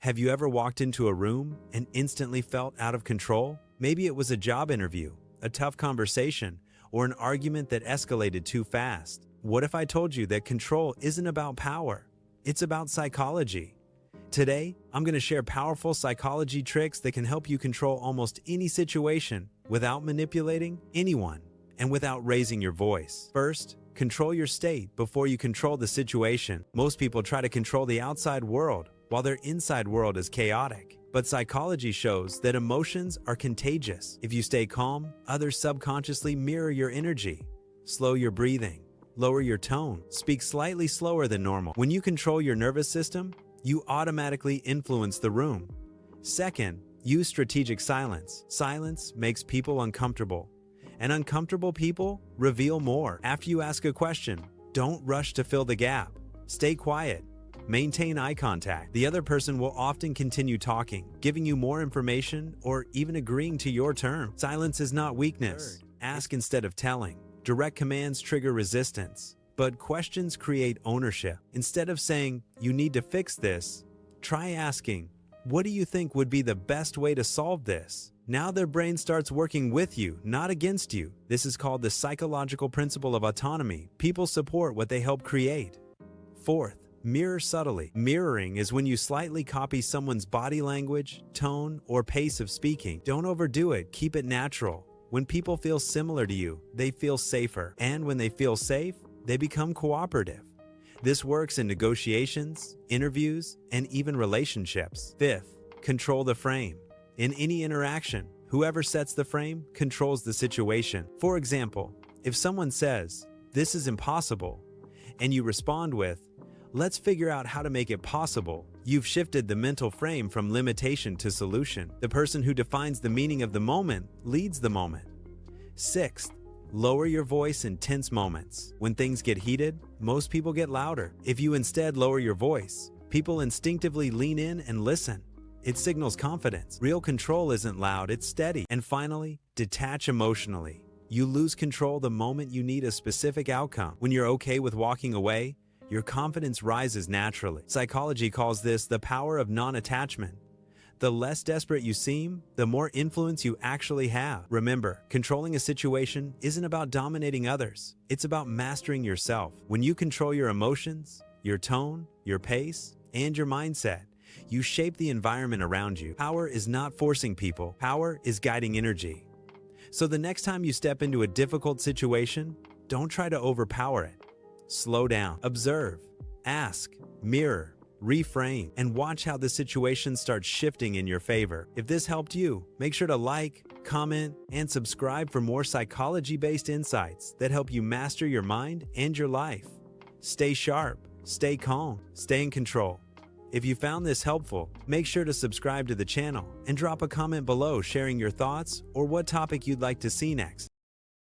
Have you ever walked into a room and instantly felt out of control? Maybe it was a job interview, a tough conversation, or an argument that escalated too fast. What if I told you that control isn't about power? It's about psychology. Today, I'm going to share powerful psychology tricks that can help you control almost any situation without manipulating anyone and without raising your voice. First, control your state before you control the situation. Most people try to control the outside world while their inside world is chaotic. But psychology shows that emotions are contagious. If you stay calm, others subconsciously mirror your energy. Slow your breathing, lower your tone, speak slightly slower than normal. When you control your nervous system, you automatically influence the room. Second, use strategic silence. Silence makes people uncomfortable, and uncomfortable people reveal more. After you ask a question, don't rush to fill the gap. Stay quiet. Maintain eye contact. The other person will often continue talking, giving you more information or even agreeing to your term. Silence is not weakness. Ask instead of telling. Direct commands trigger resistance, but questions create ownership. Instead of saying, "You need to fix this," try asking, "What do you think would be the best way to solve this?" Now their brain starts working with you, not against you. This is called the psychological principle of autonomy. People support what they help create. Fourth, mirror subtly. Mirroring is when you slightly copy someone's body language, tone, or pace of speaking. Don't overdo it, keep it natural. When people feel similar to you, they feel safer. And when they feel safe, they become cooperative. This works in negotiations, interviews, and even relationships. Fifth, control the frame. In any interaction, whoever sets the frame controls the situation. For example, if someone says, "This is impossible," and you respond with, "Let's figure out how to make it possible," you've shifted the mental frame from limitation to solution. The person who defines the meaning of the moment leads the moment. Sixth, lower your voice in tense moments. When things get heated, most people get louder. If you instead lower your voice, people instinctively lean in and listen. It signals confidence. Real control isn't loud, it's steady. And finally, detach emotionally. You lose control the moment you need a specific outcome. When you're okay with walking away, your confidence rises naturally. Psychology calls this the power of non-attachment. The less desperate you seem, the more influence you actually have. Remember, controlling a situation isn't about dominating others. It's about mastering yourself. When you control your emotions, your tone, your pace, and your mindset, you shape the environment around you. Power is not forcing people. Power is guiding energy. So the next time you step into a difficult situation, don't try to overpower it. Slow down, observe, ask, mirror, reframe, and watch how the situation starts shifting in your favor. If this helped you, make sure to like, comment, and subscribe for more psychology-based insights that help you master your mind and your life. Stay sharp, stay calm, stay in control. If you found this helpful, make sure to subscribe to the channel and drop a comment below sharing your thoughts or what topic you'd like to see next.